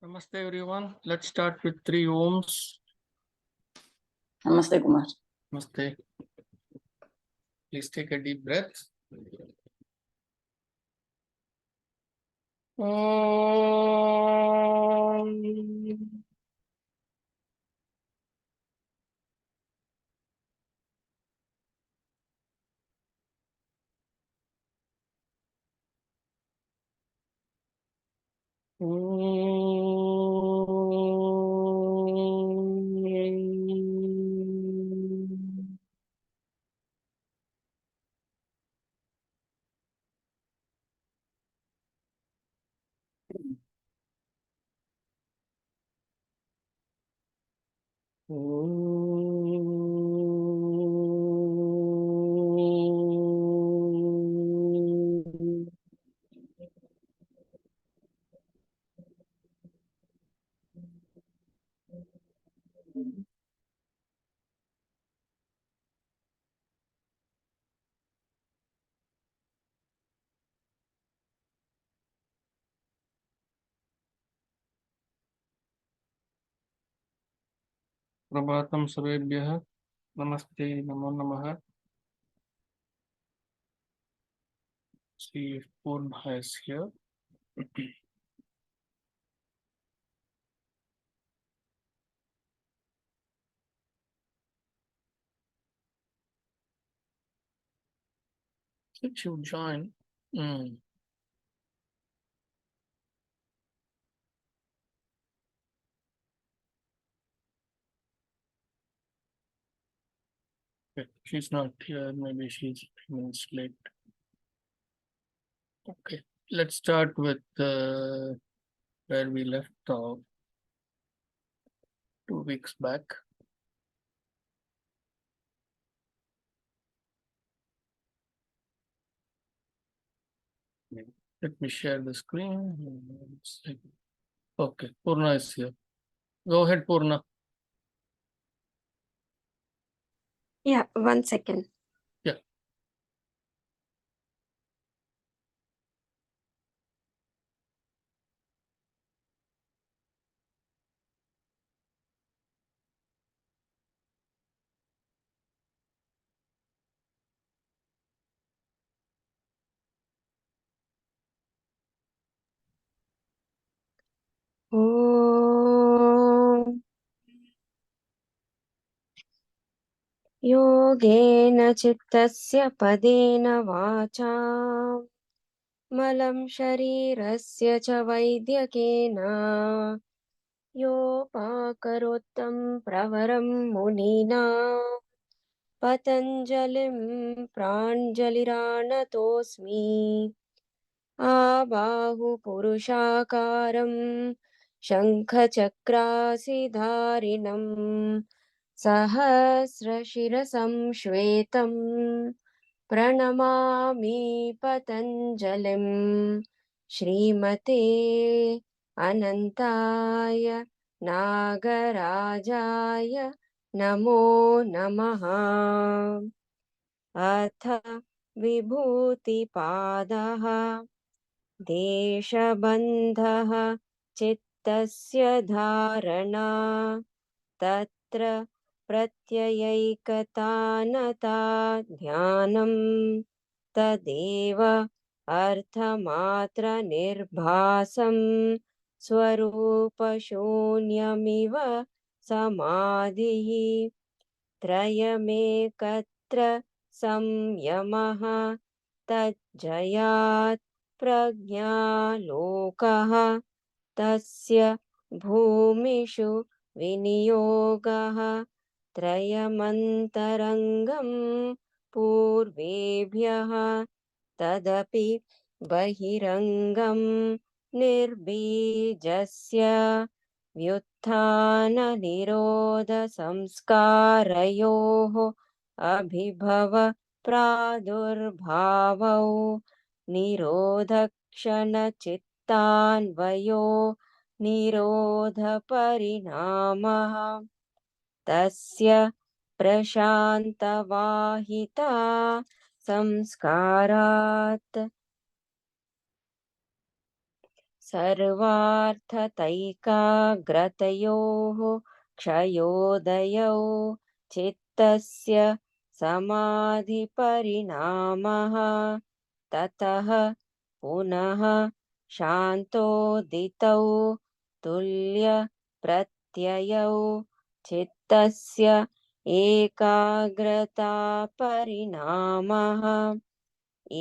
Namaste everyone. Let's start with 3 ohms. Namaste, Kumar. Namaste. Please take a deep breath. Om. Om. Om. Prabhatam Sarvebhyah. Namaste. Namo Namaha. See if Purna is here. Did you join? Okay, she's not here. Maybe she's 3 minutes late. Okay, let's start with where we left off 2 weeks back. Let me share the screen. Okay, Purna is here. Go ahead, Purna. Yeah, 1 second. Yeah. ॐ योगेन चित्तस्य पदेन वाचा मलं शरीरस्य च वैद्यकेन योपाकरोत्तं प्रवरं मुनिना पतञ्जलिं प्राञ्जलिरानतोऽस्मि आबाहुपुरुषाकारं शङ्खचक्रासिधारिणं सहस्रशिरसं श्वेतं प्रणमामि पतञ्जलिं श्रीमते अनन्ताय नागराजाय नमो नमः। अथ विभूतिपादः देशबन्धः चित्तस्य धारणा तत्र प्रत्ययैकतानता ध्यानं तदेव अर्थमात्रनिर्भासं स्वरूपशून्यमिव समाधिः त्रयमेकत्र संयमः तज्जयात् प्रज्ञालोकः तस्य भूमिषु विनियोगः त्रयमन्तरङ्गं पूर्वेभ्यः तदपि बहिरङ्गं निर्बीजस्य व्युत्थाननिरोधसंस्कारयोः अभिभव प्रादुर्भावौ निरोधक्षणचित्तान्वयो निरोधपरिणामः तस्य प्रशान्तवाहिता संस्कारात् सर्वार्थतैकाग्रतयोः क्षयोदयौ चित्तस्य समाधिपरिणामः ततः पुनः शान्तोदितौ तुल्यप्रत्ययौ चित्तस्य एकाग्रतापरिणामः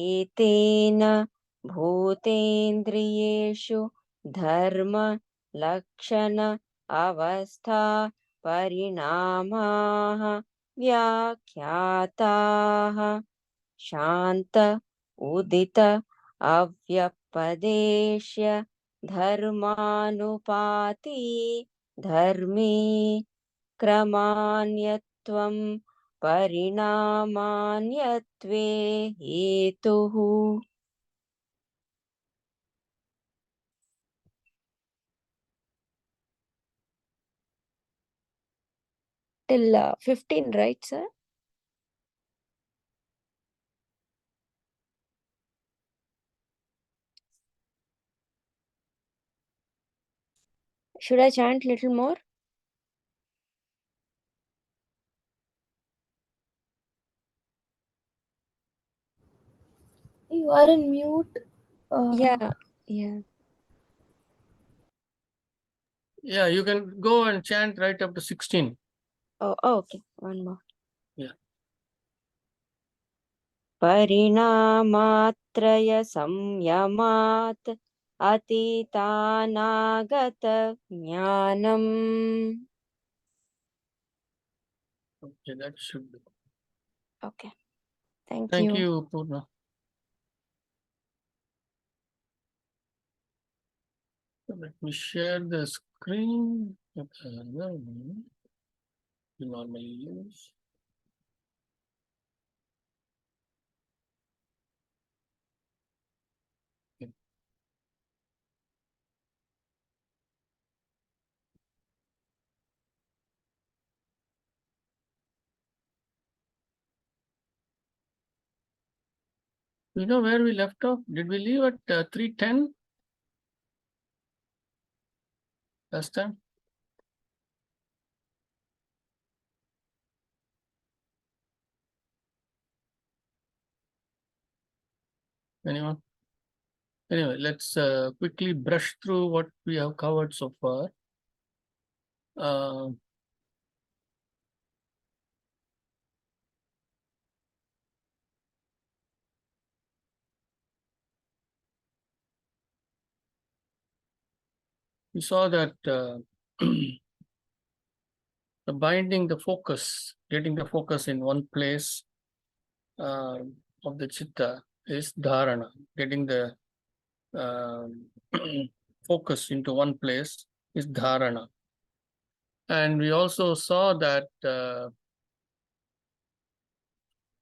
एतेन भूतेन्द्रियेषु धर्मलक्षण अवस्था परिणामाः व्याख्याताः शान्त उदित अव्यपदेश्य धर्मानुपाती धर्मी क्रमान्यत्वं परिणामान्यत्वे हेतुः till 15, right, sir? Should I chant little more? You are in mute. Yeah. Yeah, you can go and chant right up to 16. Oh, okay. One more. Yeah. परिणामात्रय संयमात् अतीतानागत ज्ञानम्. Okay, that should be. Okay. Thank Thank you. you, Purna. Let me share the screen. You normally use. You know where we left off? Did we leave at 3:10 last time? Anyone? Anyway, let's quickly brush through what we have covered so far. We saw that the binding the focus, getting the focus in one place of the chitta is dharana. Getting the focus into one place is dharana. And we also saw that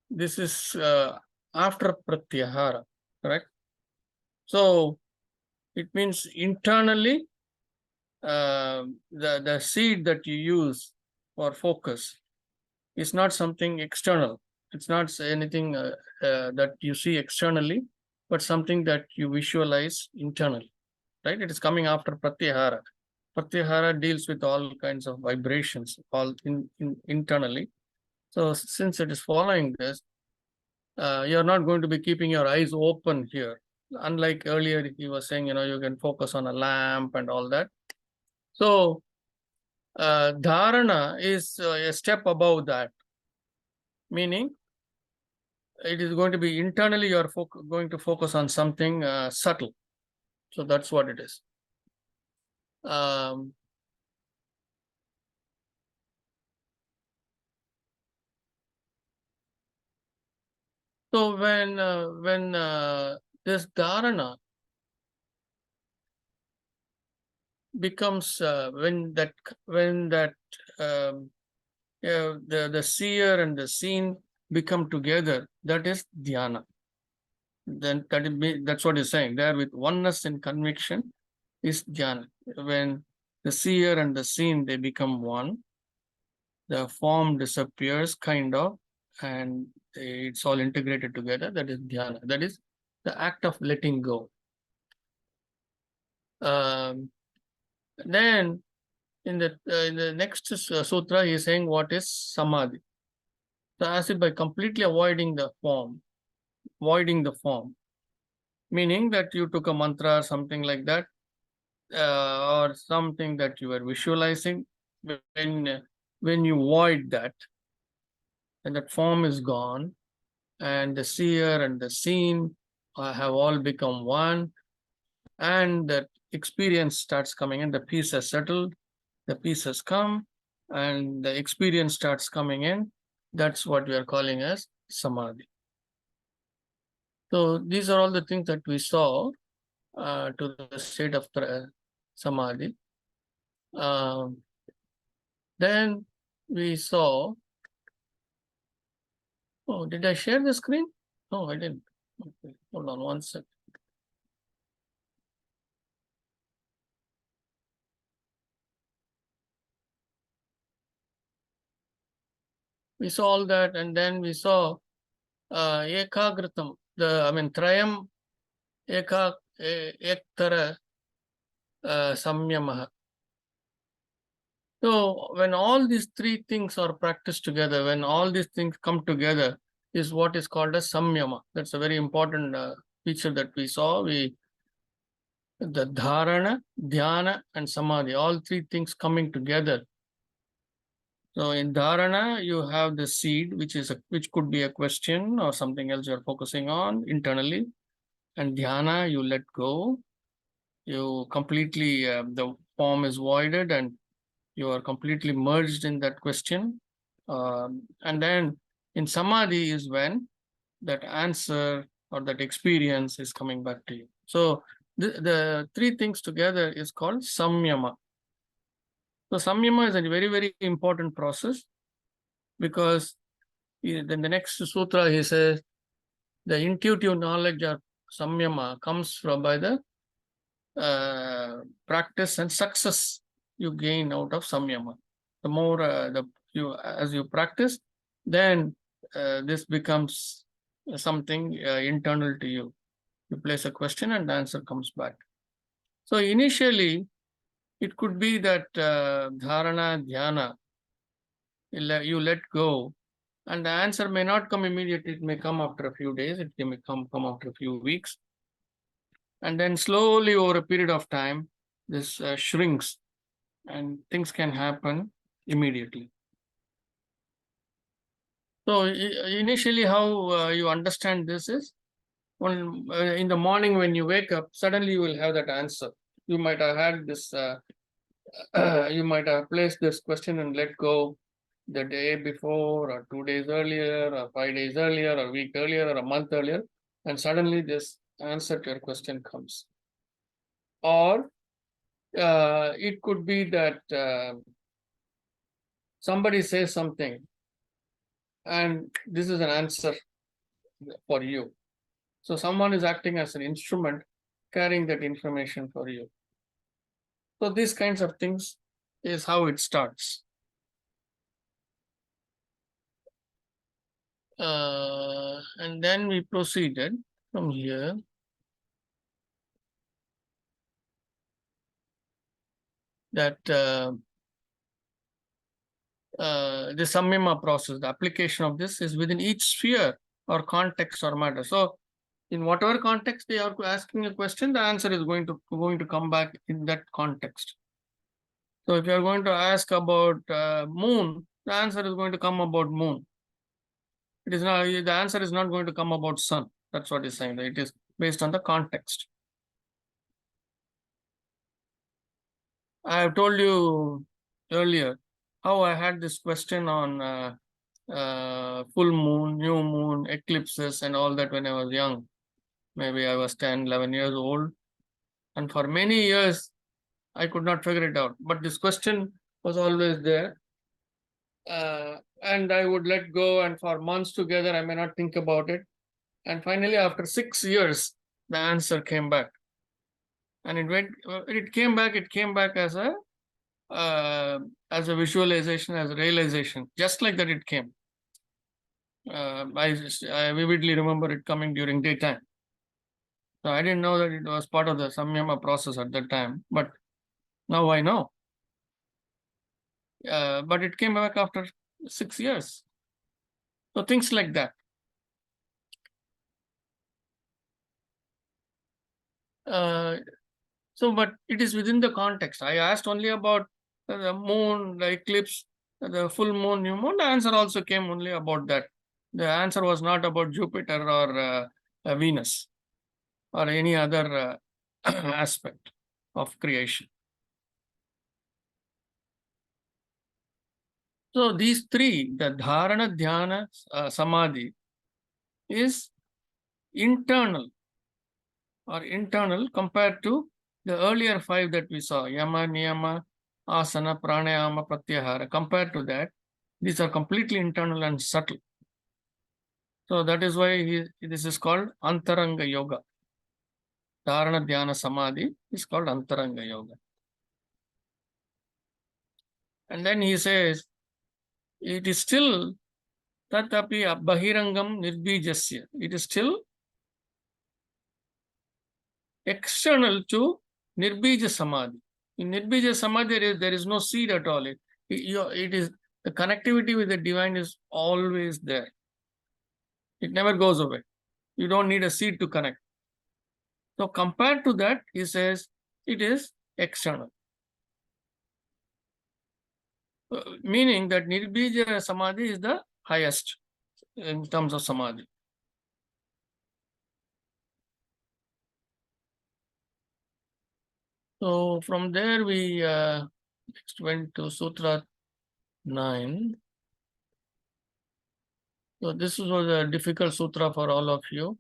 this is after pratyahara, correct? So it means internally the seed that you use for focus is not something external. It's not anything that you see externally, but something that you visualize internally, right? It is coming after pratyahara. Pratyahara deals with all kinds of vibrations, all internally. So since it is following this, you're not going to be keeping your eyes open here. Unlike earlier, he was saying, you can focus on a lamp and all that. So dharana is a step above that, meaning it is going to be internally you're going to focus on something subtle. So that's what it is. So when this dharana becomes the seer and the seen become together, that is dhyana. Then that's what he's saying there, with oneness and conviction is dhyana. When the seer and the seen, they become one, the form disappears kind of, and it's all integrated together. That is dhyana. That is the act of letting go. Then in the next sutra, he is saying what is samadhi. So as if by completely avoiding the form, meaning that you took a mantra or something like that, or something that you were visualizing. When you void that, and that form is gone, and the seer and the seen have all become one, and that experience starts coming in, the peace has settled, the peace has come, and the experience starts coming in. That's what we are calling as samadhi. So these are all the things that we saw to the state of samadhi. Then we saw, oh, did I share the screen? No, I didn't. Okay, hold on one sec. We saw all that, and then we saw ekagratam, trayam ektara samyamaha. So when all these three things are practiced together, when all these things come together, is what is called as samyama. That's a very important feature that we saw. The dharana, dhyana, and samadhi, all three things coming together. So in dharana, you have the seed, which could be a question or something else you're focusing on internally. And dhyana, you let go. You completely, the form is voided and you are completely merged in that question. And then in samadhi is when that answer or that experience is coming back to you. So the three things together is called samyama. So samyama is a very, very important process, because then the next sutra he says the intuitive knowledge of samyama comes from by the practice and success you gain out of samyama. The more as you practice, then this becomes something internal to you. You place a question and the answer comes back. So initially, it could be that dharana, dhyana, you let go, and the answer may not come immediately. It may come after a few days. It may come after a few weeks. And then slowly over a period of time, this shrinks and things can happen immediately. So initially how you understand this is, when in the morning when you wake up, suddenly you will have that answer. You might have had this, you might have placed this question and let go the day before, or 2 days earlier, or 5 days earlier, or a week earlier, or a month earlier, and suddenly this answer to your question comes. Or it could be that somebody says something, and this is an answer for you. So someone is acting as an instrument, carrying that information for you. So these kinds of things is how it starts. And then we proceeded from here. That the samyama process, the application of this is within each sphere or context or matter. So in whatever context they are asking a question, the answer is going to come back in that context. So if you are going to ask about moon, the answer is going to come about moon. It is not, the answer is not going to come about sun. That's what he's saying. It is based on the context. I have told you earlier how I had this question on full moon, new moon, eclipses, and all that when I was young. Maybe I was 10, 11 years old. And for many years, I could not figure it out. But this question was always there. And I would let go, and for months together, I may not think about it. And finally, after 6 years, the answer came back. And it came back as a visualization, as a realization, just like that it came. I vividly remember it coming during daytime. So I didn't know that it was part of the samyama process at that time, but now I know. But it came back after 6 years. So things like that. But it is within the context. I asked only about the moon, the eclipse, the full moon, new moon. The answer also came only about that. The answer was not about Jupiter or Venus or any other aspect of creation. So these three, the dharana, dhyana, samadhi, is internal compared to the earlier five that we saw, yama, niyama, asana, pranayama, pratyahara. Compared to that, these are completely internal and subtle. So that is why this is called antaranga yoga. Dharana, dhyana, samadhi is called antaranga yoga. And then he says, it is still tatapi bahirangam nirbijasya. It is still external to nirbija samadhi. In nirbija samadhi, there is no seed at all. It is the connectivity with the divine is always there. It never goes away. You don't need a seed to connect. So compared to that, he says it is external. Meaning that nirbija samadhi is the highest in terms of samadhi. So from there we next went to Sutra 9. So this was a difficult sutra for all of you,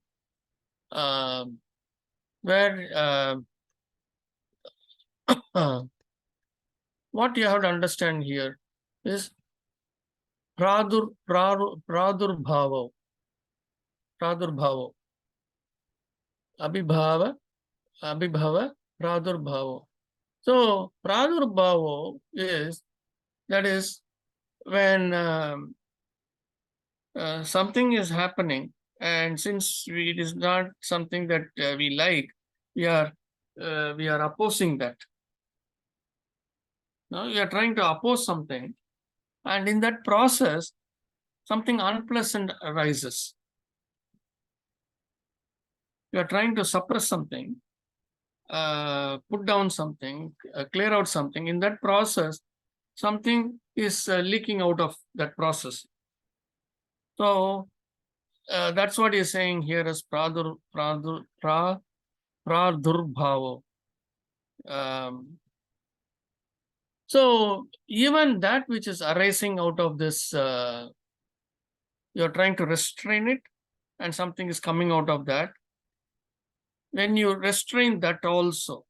where what you have to understand here is pradurbhava, abhibhava, pradurbhava. So pradurbhava is when something is happening, and since it is not something that we like, we are opposing that. Now we are trying to oppose something, and in that process, something unpleasant arises. You are trying to suppress something, put down something, clear out something. In that process, something is leaking out of that process. So that's what he's saying here as pradurbhava. So even that which is arising out of this, you're trying to restrain it, and something is coming out of that. When you restrain that also,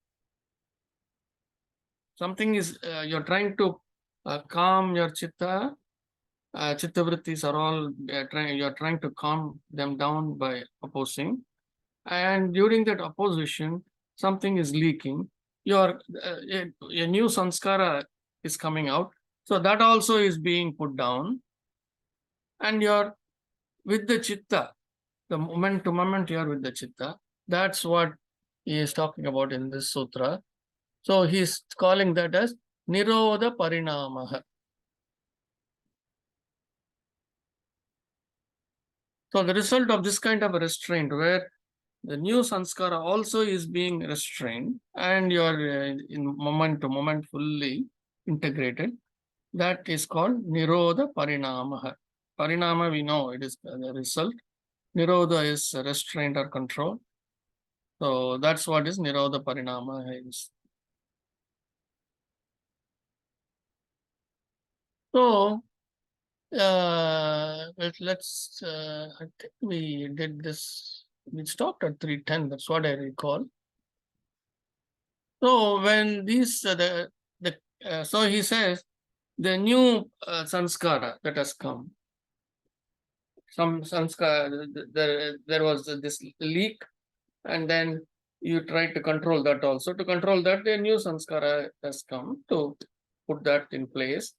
something is, you're trying to calm your chitta. Chitta vrittis are all, you're trying to calm them down by opposing. And during that opposition, something is leaking. Your a new sanskara is coming out. So that also is being put down. And you're with the chitta, the moment to moment you're with the chitta. That's what he is talking about in this sutra. So he's calling that as Nirodha Parinamaha. So the result of this kind of a restraint, where the new sanskara also is being restrained and you are in moment to moment fully integrated, that is called Nirodha Parinamaha. Parinama, we know it is the result. Nirodha is restraint or control. So that's what is Nirodha Parinamaha is. So let's I think we did this, we stopped at 310, that's what I recall. So when these so he says the new sanskara that has come, some sanskara, there was this leak, and then you try to control that also. To control that, the new sanskara has come to put that in place.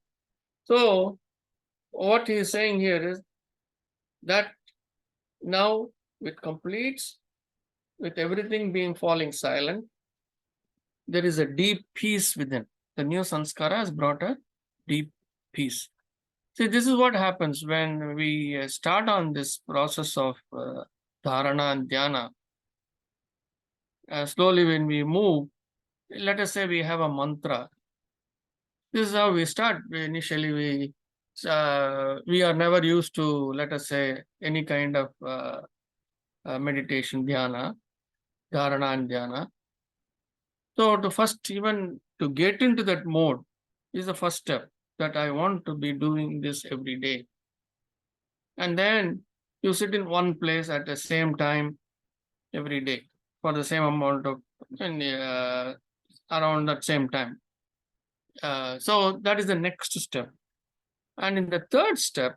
So what he is saying here is that now it completes with everything being falling silent, there is a deep peace within. The new sanskara has brought a deep peace. See, this is what happens when we start on this process of dharana and dhyana. Slowly, when we move, let us say we have a mantra. This is how we start. Initially, we are never used to, let us say, any kind of meditation, dhyana, dharana and dhyana. So to first, even to get into that mode is the first step, that I want to be doing this every day. And then you sit in one place at the same time every day for the same amount of, and around that same time. So that is the next step. And in the third step,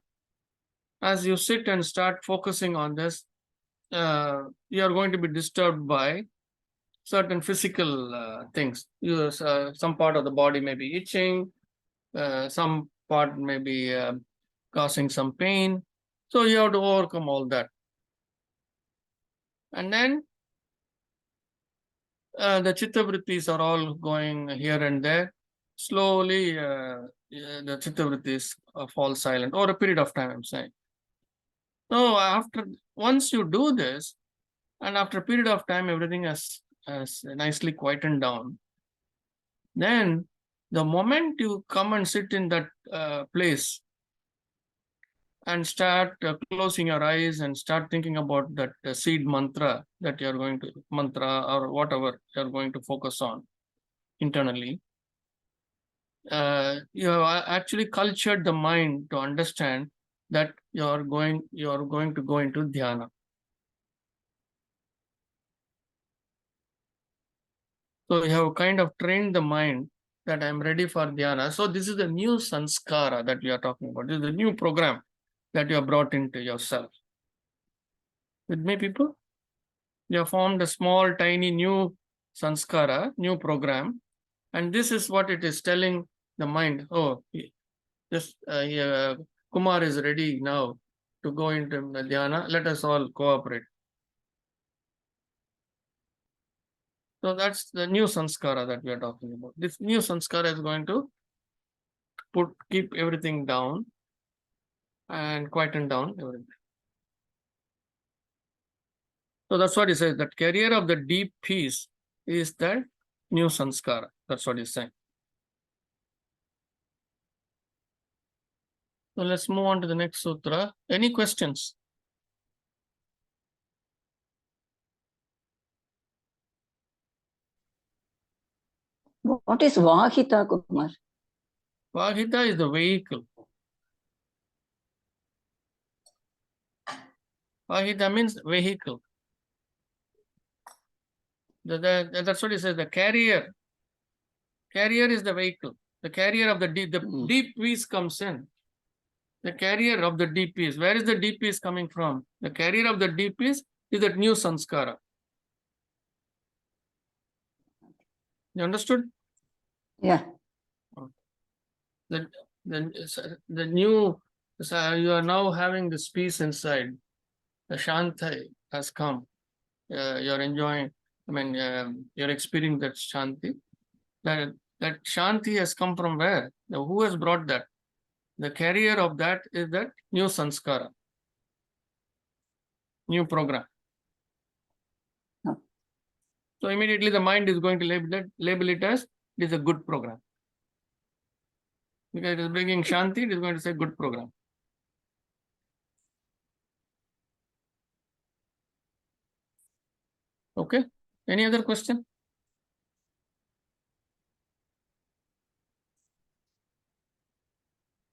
as you sit and start focusing on this, you are going to be disturbed by certain physical things. Some part of the body may be itching, some part may be causing some pain. So you have to overcome all that. And then the chitta vrittis are all going here and there. Slowly, the chitta vrittis fall silent over a period of time, I'm saying. So once you do this, and after a period of time, everything has nicely quietened down, then the moment you come and sit in that place and start closing your eyes and start thinking about that seed mantra that you're going to, mantra or whatever you're going to focus on internally, you have actually cultured the mind to understand that you're going to go into dhyana. So you have kind of trained the mind that I'm ready for dhyana. So this is the new sanskara that we are talking about. This is the new program that you have brought into yourself. With me, people? You have formed a small, tiny new sanskara, new program. And this is what it is telling the mind. Oh, this Kumar is ready now to go into dhyana. Let us all cooperate. So that's the new sanskara that we are talking about. This new sanskara is going to keep everything down and quieten down everything. So that's what he says, that carrier of the deep peace is the new sanskara. That's what he's saying. So let's move on to the next sutra. Any questions? What is Vahita, Kumar? Vahita is the vehicle. Vahita means vehicle. That's what he says, the carrier. Carrier is the vehicle. The carrier of the deep peace comes in. The carrier of the deep peace. Where is the deep peace coming from? The carrier of the deep peace is that new sanskara. You understood? Yeah. The new, you are now having this peace inside. The shanti has come. You're enjoying, you're experiencing that shanti. That shanti has come from where? Now, who has brought that? The carrier of that is that new sanskara, new program. Oh. So immediately the mind is going to label it as it is a good program. Because it is bringing shanti, it is going to say good program. Okay. Any other question?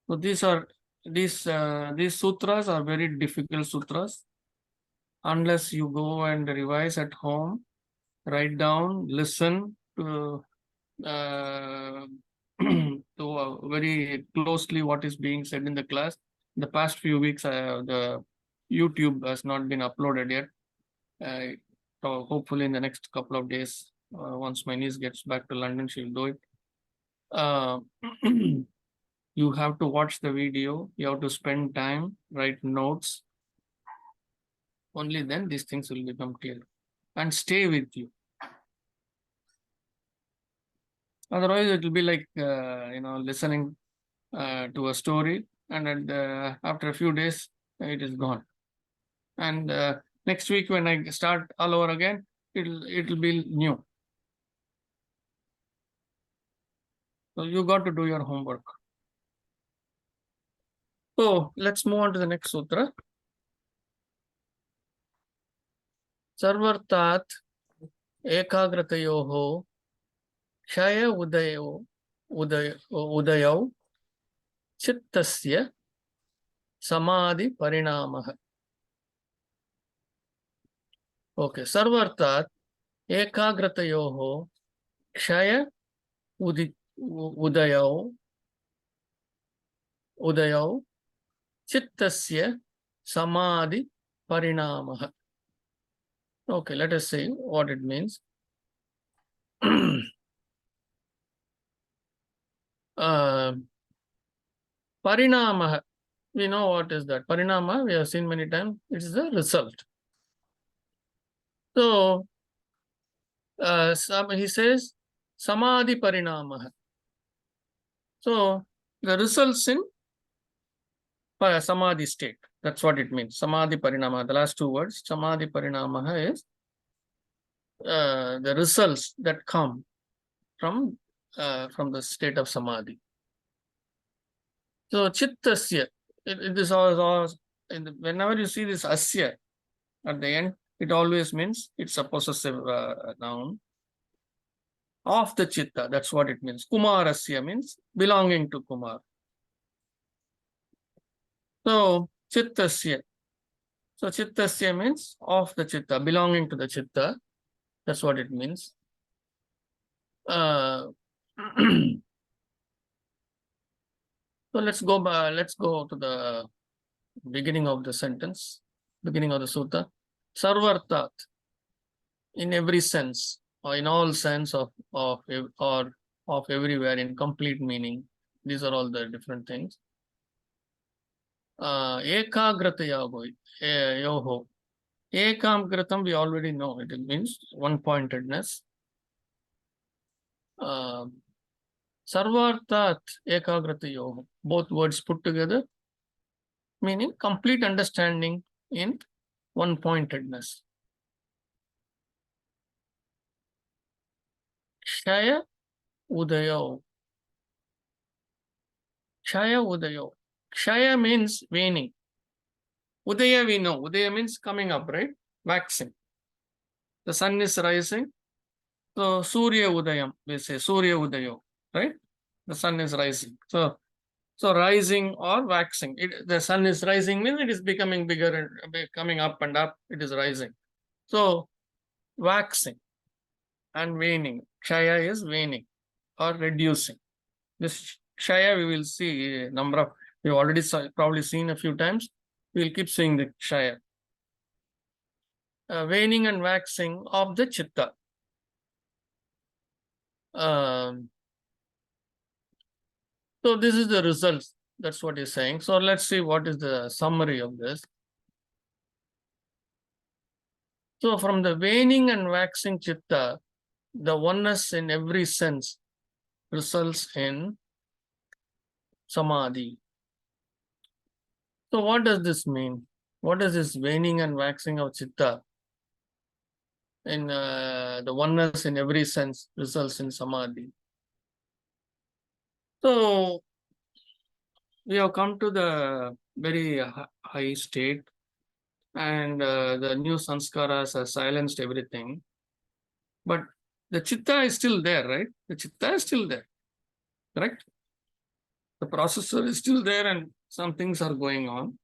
So these sutras are very difficult sutras. Unless you go and revise at home, write down, listen to very closely what is being said in the class. The past few weeks, the YouTube has not been uploaded yet. So hopefully in the next couple of days, once my niece gets back to London, she'll do it. You have to watch the video. You have to spend time, write notes. Only then these things will become clear. and stay with you. Otherwise, it will be like, listening to a story, and after a few days, it is gone. And next week, when I start all over again, it'll be new. So you got to do your homework. So let's move on to the next sutra. Sarvartat ekagratayoho Shaya udayau chittasya samadhi parinamaha. Okay, sarvartat ekagratayoho Shaya udayau chittasya samadhi parinamaha. Okay, let us see what it means. Parinamaha. We know what is that. Parinama, we have seen many times. It is the result. So, he says, Samadhi Parinamaha. So, the results in Samadhi state. That's what it means. Samadhi Parinamaha. The last two words. Samadhi Parinamaha is the results that come from the state of Samadhi. So, Chittasya. It is all whenever you see this Asya at the end, it always means it's a possessive noun. Of the Chitta, that's what it means. Kumarasya means belonging to Kumar. So, Chittasya. So, Chittasya means of the Chitta, belonging to the Chitta. That's what it means. So, let's go to the beginning of the sentence, beginning of the sutta. Sarvartat, in every sense, or in all sense of everywhere, in complete meaning. These are all the different things. Ekagratayoho. Ekagratam we already know. It means one-pointedness. Sarvartat ekagratayoho. Both words put together, meaning complete understanding in one-pointedness. Shaya udayo. Shaya udayo. Shaya means waning. Udaya we know. Udaya means coming up, right? Waxing. The sun is rising. So Surya Udayam, we say Surya Udayo, right? The sun is rising. So rising or waxing. The sun is rising means it is becoming bigger and coming up and up. It is rising. So waxing and waning. Kshaya is waning or reducing. This Kshaya we will see a number of, we've already probably seen a few times. We will keep seeing the Kshaya. Waning and waxing of the Chitta. So this is the results. That's what he's saying. So let's see what is the summary of this. So from the waning and waxing Chitta, the oneness in every sense results in Samadhi. So what does this mean? What does this waning and waxing of Chitta in the oneness in every sense results in Samadhi? So we have come to the very high state, and the new sanskaras have silenced everything. But the Chitta is still there, right? The Chitta is still there, correct? The processor is still there and some things are going on.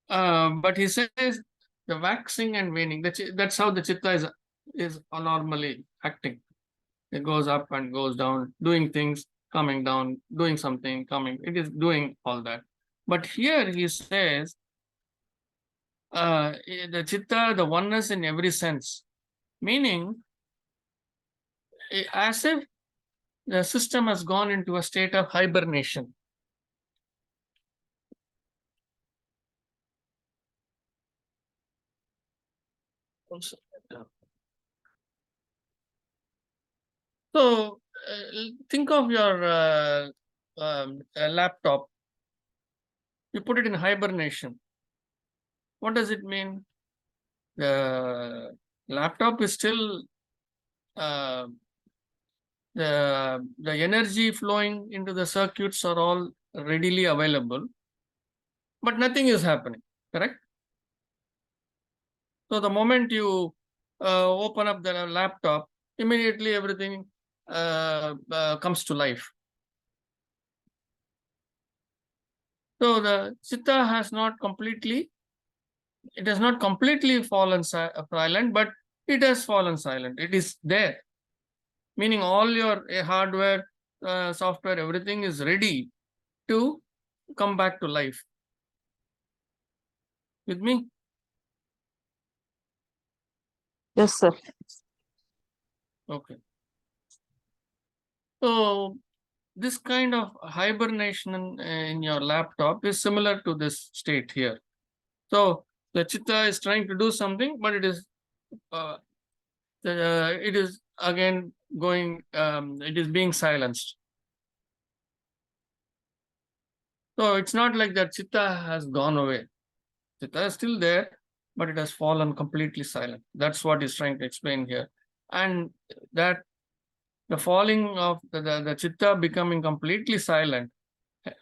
But he says the waxing and waning, that's how the Chitta is normally acting. It goes up and goes down, doing things, coming down, doing something, coming. It is doing all that. But here he says, the Chitta, the oneness in every sense, meaning as if the system has gone into a state of hibernation. So think of your laptop. You put it in hibernation. What does it mean? The laptop is still uh, the energy flowing into the circuits are all readily available, but nothing is happening, correct? So the moment you open up the laptop, immediately everything comes to life. So the chitta has not completely, it has not completely fallen silent, but it has fallen silent. It is there, meaning all your hardware, software, everything is ready to come back to life. With me? Yes, sir. Okay. So this kind of hibernation in your laptop is similar to this state here. So the chitta is trying to do something, but it is again going. It is being silenced. So it's not like that chitta has gone away. Chitta is still there, but it has fallen completely silent. That's what he's trying to explain here, and that the falling of the chitta becoming completely silent,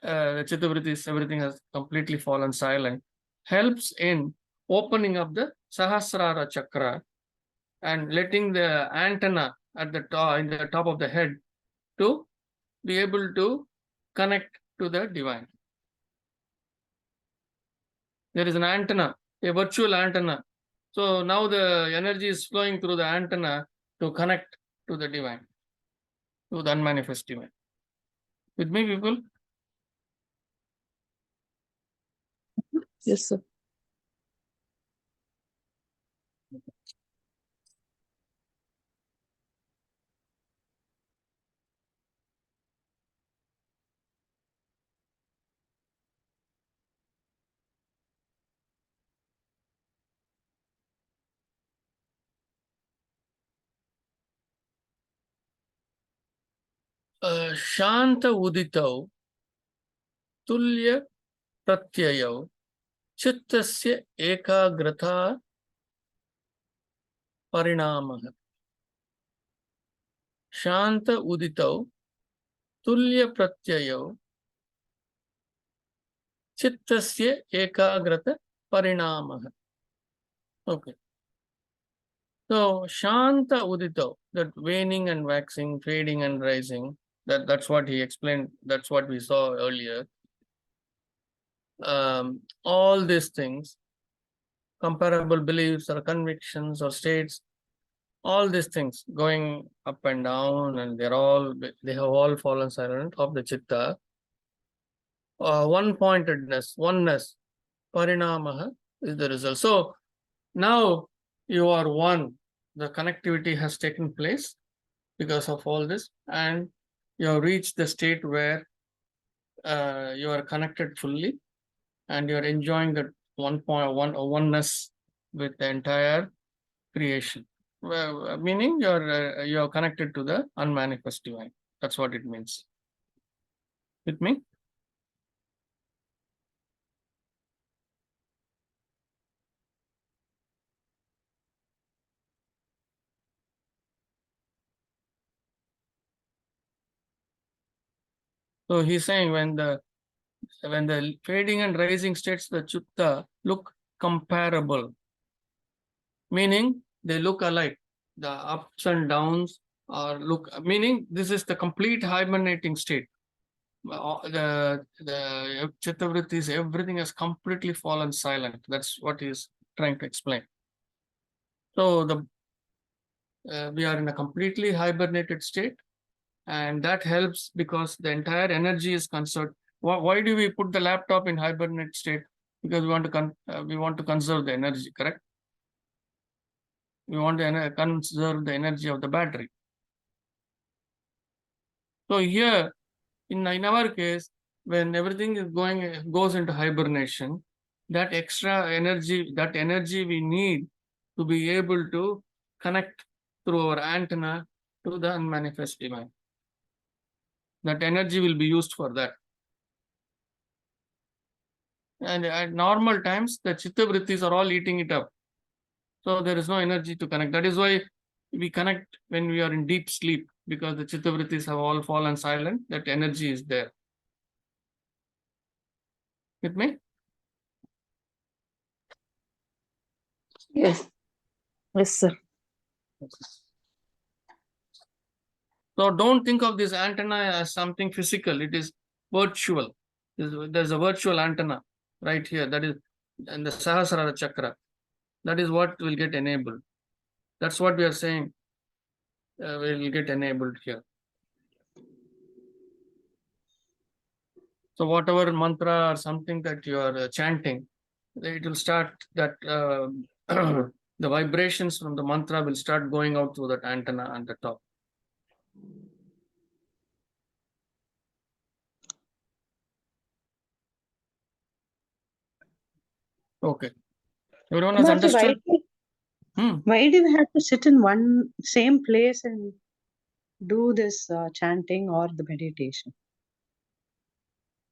the chitta vrittis, everything has completely fallen silent, helps in opening up the Sahasrara chakra and letting the antenna at the top, in the top of the head, to be able to connect to the divine. There is an antenna, a virtual antenna. So now the energy is flowing through the antenna to connect to the divine, to the unmanifest divine. With me, people? Yes, sir. शांत उदितौ तुल्य प्रत्ययौ चित्तस्य एकाग्रता परिणामः. शांत उदितौ तुल्य प्रत्ययौ चित्तस्य एकाग्रता परिणामः. Okay. So Shanta Udito, that waning and waxing, fading and rising, that's what he explained, that's what we saw earlier. All these things, comparable beliefs or convictions or states, all these things going up and down, and they have all fallen silent of the chitta. One-pointedness, oneness, parinamaha is the result. So now you are one. The connectivity has taken place because of all this, and you have reached the state where you are connected fully, and you are enjoying that oneness with the entire creation. Meaning you are connected to the unmanifest divine. That's what it means. With me? So he's saying when the fading and rising states, the chitta look comparable, meaning they look alike. The ups and downs are meaning this is the complete hibernating state. The chittavrittis, everything has completely fallen silent. That's what he's trying to explain. So we are in a completely hibernated state, and that helps because the entire energy is conserved. Why do we put the laptop in hibernate state? Because we want to conserve the energy, correct? We want to conserve the energy of the battery. So here, in our case, when everything is goes into hibernation, that extra energy, that energy we need to be able to connect through our antenna to the unmanifest divine. That energy will be used for that. And at normal times, the chitta vrittis are all eating it up. So there is no energy to connect. That is why we connect when we are in deep sleep, because the chitta vrittis have all fallen silent. That energy is there. With me? Yes. Yes, sir. So don't think of this antenna as something physical. It is virtual. There's a virtual antenna right here. That is, and the Sahasrara chakra. That is what will get enabled. That's what we are saying. Will get enabled here. So whatever mantra or something that you are chanting, it will start that the vibrations from the mantra will start going out through that antenna on the top. Okay. Everyone has Mataji, understood? why do we have to sit in one same place and do this chanting or the meditation?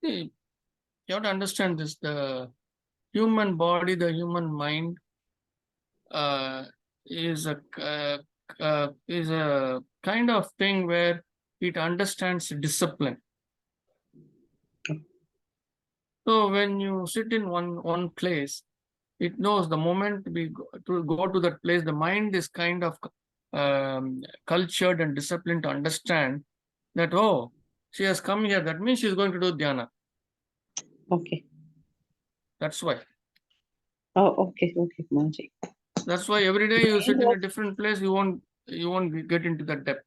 See, you have to understand this. The human body, the human mind is a kind of thing where it understands discipline. So when you sit in one place, it knows the moment we go to that place, the mind is kind of cultured and disciplined to understand that, oh, she has come here. That means she's going to do dhyana. Okay. That's why. Oh, okay, Mataji. That's why every day you Mind sit in a was- different place, you won't get into that depth.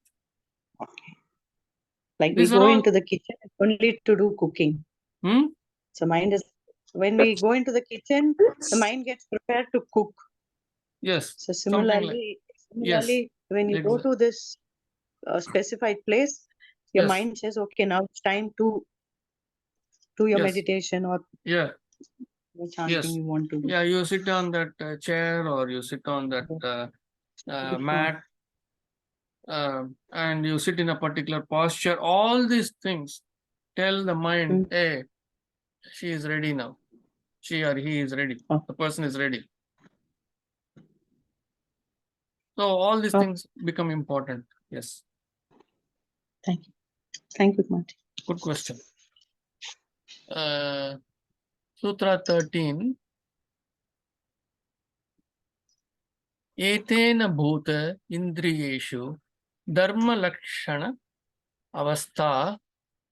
Like These we are go all. into the kitchen only to do cooking. So mind is, when we go into the kitchen, the mind gets prepared to cook. Yes. So Something like. similarly, when you go Exa- to this specified place, your Yes. mind says, okay, now it's time to do your Yes. meditation or Yeah. the chanting Yes. you want to do. Yeah. You sit on that chair or you sit on that mat, and you sit in a particular posture. All these things tell the mind, hey, she is ready now. She or he is ready. Oh. The person is ready. So all these Oh. things become important. Yes. Thank you. Thank you, Mataji. Good question. Sutra 13. एतेन भूत इन्द्रियेषु धर्मलक्षण अवस्था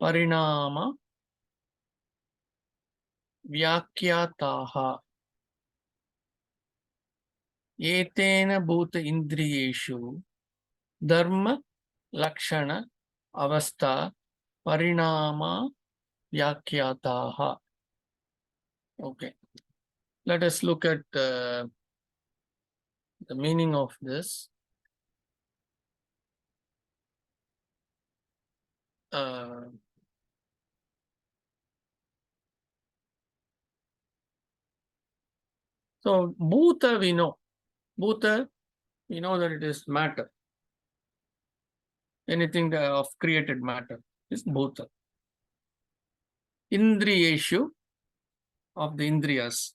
परिणाम व्याख्याताः एतेन भूत इन्द्रियेषु धर्मलक्षण अवस्था परिणाम व्याख्याताः. Okay, let us look at the meaning of this. So bhuta we know. Bhuta, we know that it is matter. Anything of created matter is bhuta. Indriyeshu, of the indriyas.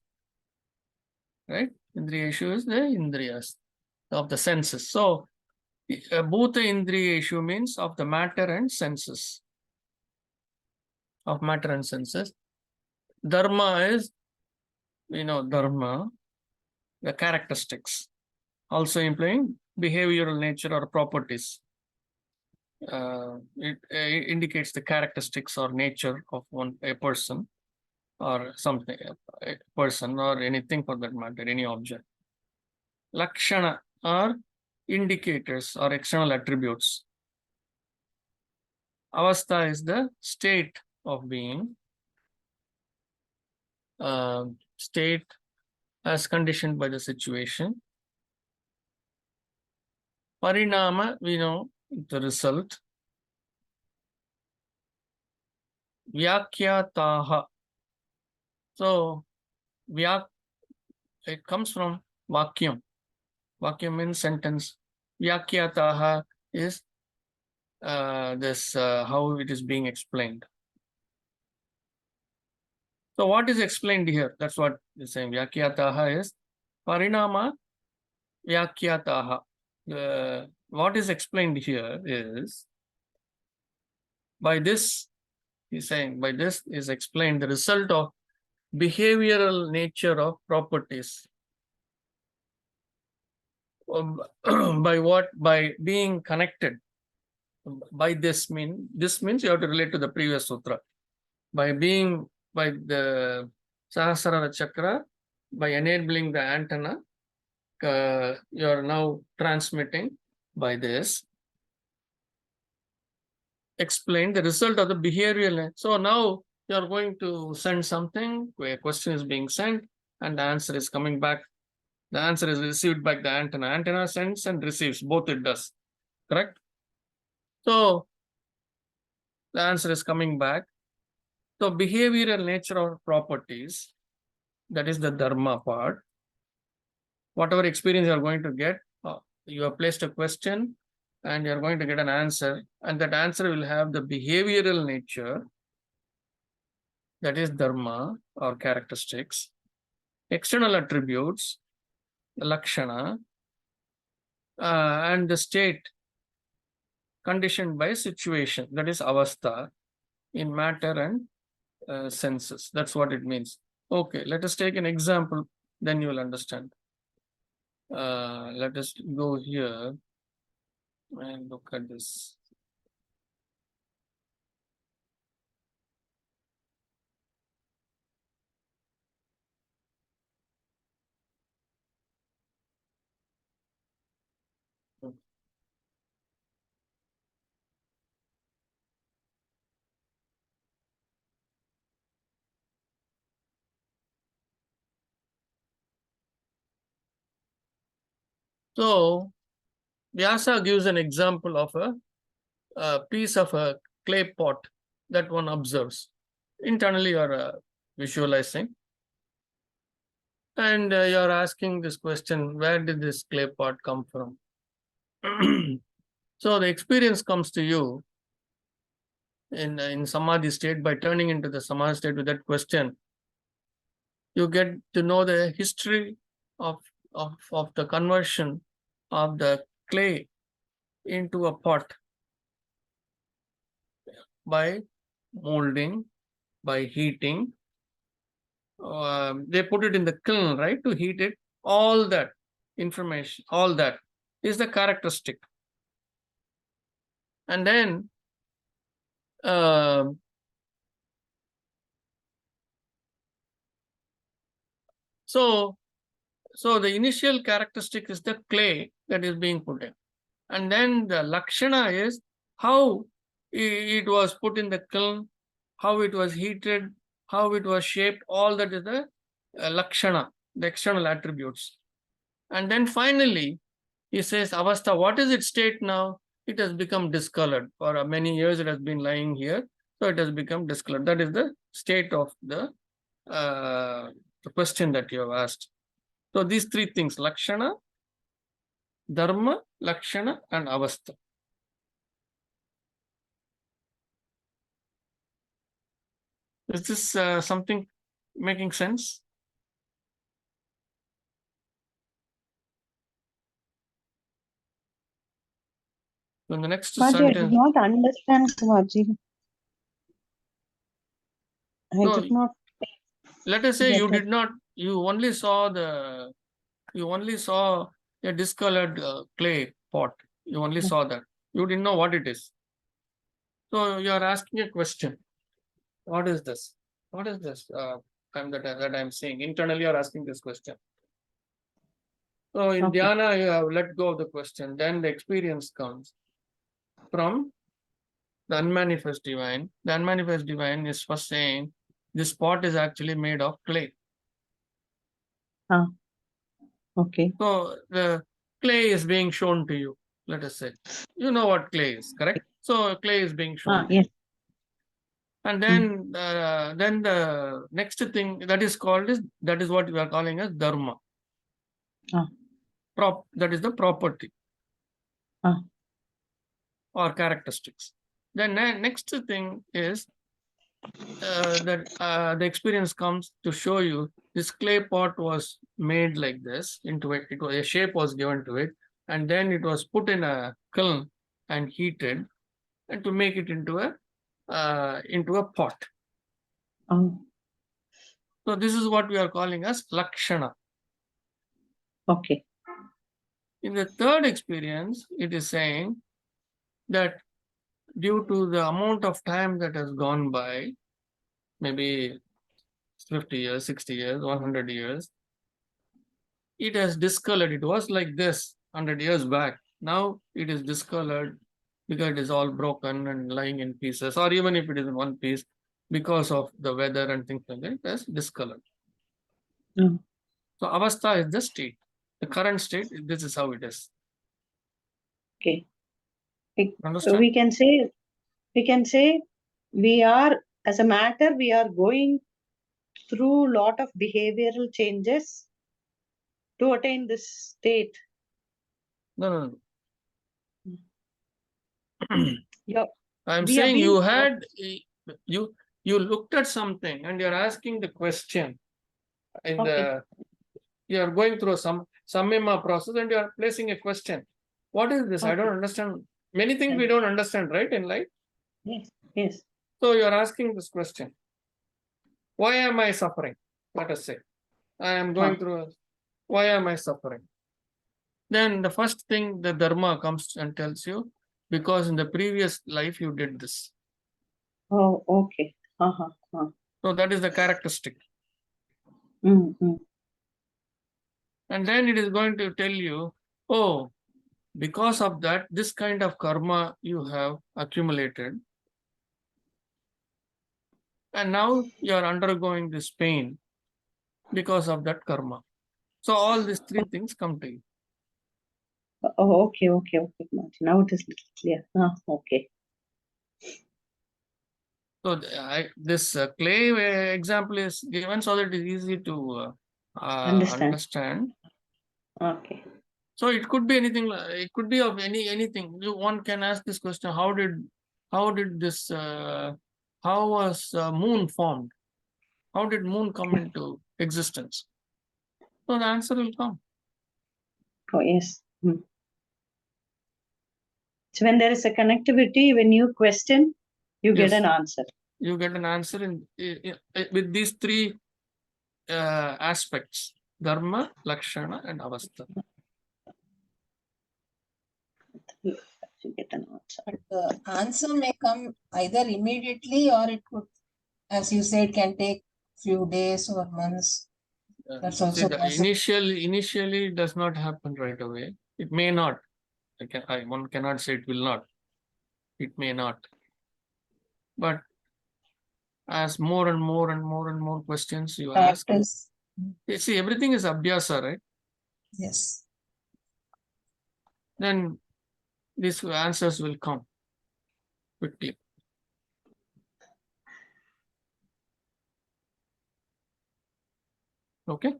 Right? Indriyeshu is the indriyas, of the senses. So bhuta indriyeshu means of the matter and senses. Of matter and senses. Dharma is, dharma, the characteristics, also implying behavioral nature or properties. It indicates the characteristics or nature of a person or something, a person or anything for that matter, any object. Lakshana are indicators or external attributes. Avastha is the state of being. State as conditioned by the situation. Parinama, we know the result. Vyakyataha. So, it comes from Vakyam. Vakya means sentence. Vyakyataha is how it is being explained. So what is explained here? That's what is saying. Vyakyataha is parinama vyakyataha. What is explained here is by this, he's saying, by this is explained the result of behavioral nature of properties. By what? By being connected. By this means you have to relate to the previous sutra. By the Sahasrara Chakra, by enabling the antenna, you are now transmitting by this. Explain the result of the behavioral. So now you are going to send something, where a question is being sent, and the answer is coming back. The answer is received by the antenna. Antenna sends and receives, both it does. Correct? So the answer is coming back. So behavioral nature of properties, that is the dharma part. Whatever experience you are going to get, you have placed a question and you are going to get an answer, and that answer will have the behavioral nature, that is dharma or characteristics, external attributes, the lakshana, and the state conditioned by situation, that is avastha, in matter and senses. That's what it means. Okay, let us take an example, then you will understand. Let us go here and look at this. So Vyasa gives an example of a piece of a clay pot that one observes. Internally, you are visualizing, and you are asking this question: where did this clay pot come from? So the experience comes to you in samadhi state. By turning into the samadhi state with that question, you get to know the history of the conversion of the clay into a pot by molding, by heating. They put it in the kiln, right, to heat it. All that information, all that is the characteristic. And then so the initial characteristic is the clay that is being put in. And then the lakshana is how it was put in the kiln, how it was heated, how it was shaped. All that is the lakshana, the external attributes. And then finally, he says, avastha, what is its state now? It has become discolored. For many years, it has been lying here. So it has become discolored. That is the state of the question that you have asked. So these three things: lakshana, dharma, lakshana, and avastha. Is this something making sense? So in the next Kumarji, I did sentence, not understand, Kumarji. I so did not let us say get you it. did not, you only saw a discolored clay pot. You only saw that. You didn't know what it is. So you are asking a question. What is this? What is this? That I'm saying. Internally, you are asking this question. So in Okay. dhyana, you have let go of the question. Then the experience comes from the unmanifest divine. The unmanifest divine is first saying, this pot is actually made of clay. Okay. So the clay is being shown to you, let us say. You know what clay is, correct? So clay is being shown to Yes. you. And then the next thing that is what we are calling as dharma. that is the property Ah. or characteristics. The next thing is that the experience comes to show you this clay pot was made like this into it. A shape was given to it, and then it was put in a kiln and heated, and to make it into a pot. Oh, So this is what we are calling as lakshana. okay. In the third experience, it is saying that due to the amount of time that has gone by, maybe 50 years, 60 years, 100 years, it has discolored. It was like this 100 years back. Now it is discolored because it is all broken and lying in pieces, or even if it is in one piece, because of the weather and things like that, it has discolored. Mm. So avastha is the state. The current state, this is how it is. Okay. Understand? We can say we are, as a matter, we are going through a lot of behavioral changes to attain this state. No. Yeah. I'm We are saying being- you looked at something and you're asking the question in Okay. you're going through some samyama process and you're placing a question. What is this? I don't Okay. understand. Many things we don't understand, right, in life? Yes. So you're asking this question. Why am I suffering? Let us say. I am going through why am I suffering? Then the first thing the dharma comes and tells you, because in the previous life you did this. Oh, okay. So that is the characteristic. Mm-hmm. And then it is going to tell you, oh, because of that, this kind of karma you have accumulated. And now you are undergoing this pain because of that karma. So all these three things come to you. Oh, okay. Now it is little clear. Okay. So this clay example is given so that it is easy to understand. Okay. So it could be anything. It could be of anything. One can ask this question: how did this? How was moon formed? How did moon come into existence? So the answer will come. Oh, yes. So when there is a connectivity, when you question, you get Yes. an answer. You get an answer with these three aspects: dharma, lakshana, and avastha. You get an answer. But the answer may come either immediately or it could, as you said, can take few days or months. That's also possible. Initially it does not happen right away. It may not. One cannot say it will not. It may not. But as more and more questions you ask, Practice. you see, everything is abhyasa, right? Yes. Then these answers will come quickly. Okay?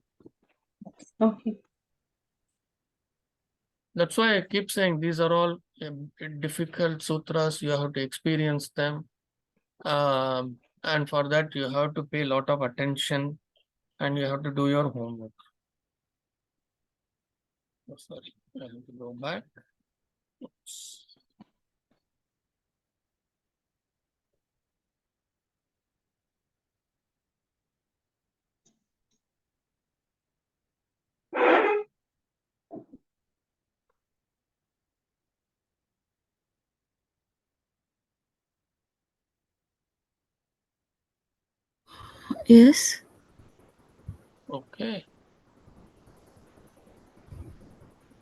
Okay. That's why I keep saying these are all difficult sutras. You have to experience them. And for that, you have to pay a lot of attention and you have to do your homework. Oh, sorry, I have to go back. Oops. Yes. Okay.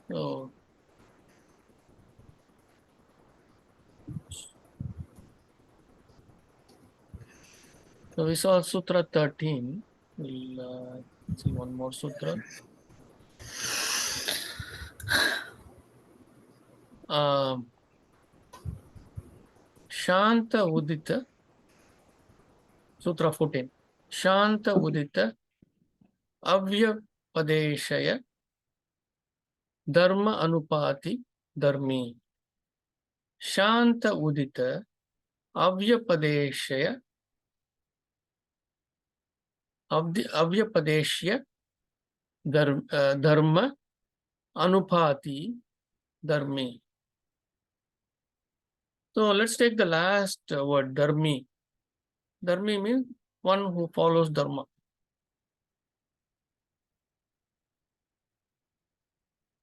So we saw Sutra 13. We'll see one more sutra. Shanta Udita, Sutra 14. Shanta Udita Avyapadeshaya dharma anupati dharmi, shanta udita avyapadeshya avyapadeshya dharma anupati dharmi. So let's take the last word, dharmi. Dharmi means one who follows dharma.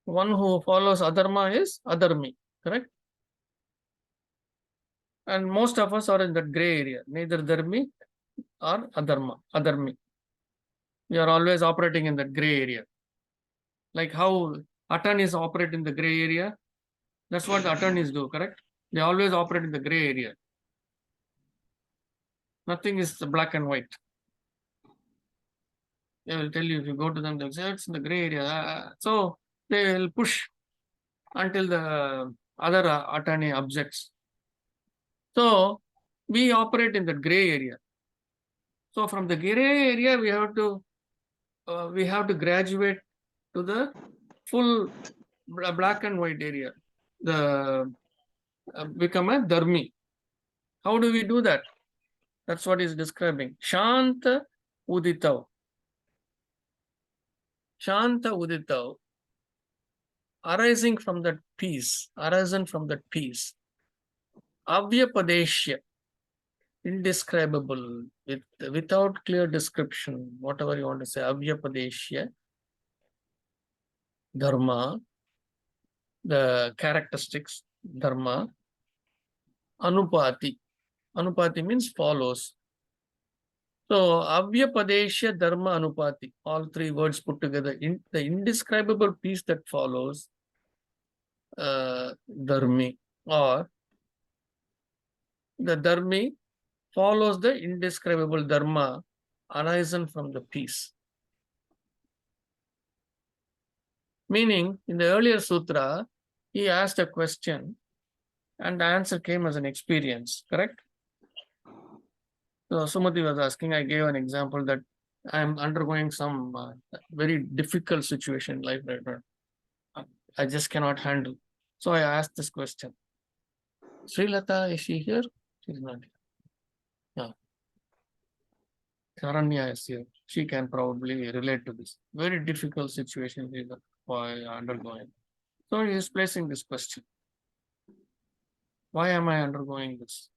One who follows adharma is adharmi, correct? And most of us are in that gray area, neither dharmi or adharmi. We are always operating in that gray area. Like how attorneys operate in the gray area, that's what the attorneys do, correct? They always operate in the gray area. Nothing is black and white. They will tell you, if you go to them, they'll say it's in the gray area. So they will push until the other attorney objects. So we operate in the gray area. So from the gray area, we have to graduate to the full black and white area. Become a dharmi. How do we do that? That's what he's describing. Shanta uditav. Shanta uditav. Arising from that peace. Arisen from that peace. Avyapadeshya. Indescribable. Without clear description. Whatever you want to say. Avyapadeshya. Dharma. The characteristics. Dharma. Anupati. Anupati means follows. So, Avyapadeshya Dharma Anupati, all three words put together, the indescribable peace that follows Dharmi, or the Dharmi follows the indescribable Dharma arisen from the peace. Meaning, in the earlier sutra, he asked a question and the answer came as an experience, correct? So Sumati was asking, I gave an example that I am undergoing some very difficult situation in life right now. I just cannot handle. So I asked this question. Sri Lata, is she here? She's not here. Yeah. Karanya is here. She can probably relate to this. Very difficult situation is undergoing. So he is placing this question. Why am I undergoing this?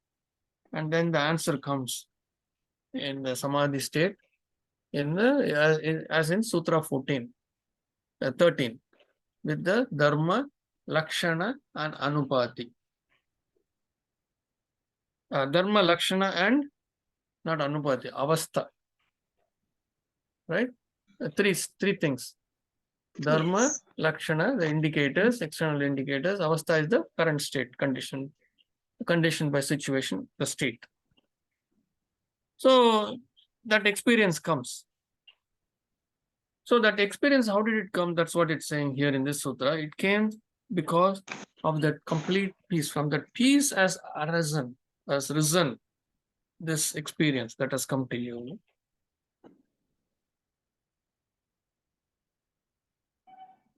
And then the answer comes in the Samadhi state, as in Sutra 13, with the Dharma, Lakshana and Anupati. Dharma, Lakshana and not Anupati, Avastha. Right? Three things. Dharma, Yes. Lakshana, the indicators, external indicators. Avastha is the current state, condition by situation, the state. So that experience comes. So that experience, how did it come? That's what it's saying here in this sutra. It came because of that complete peace. From that peace has risen this experience that has come to you.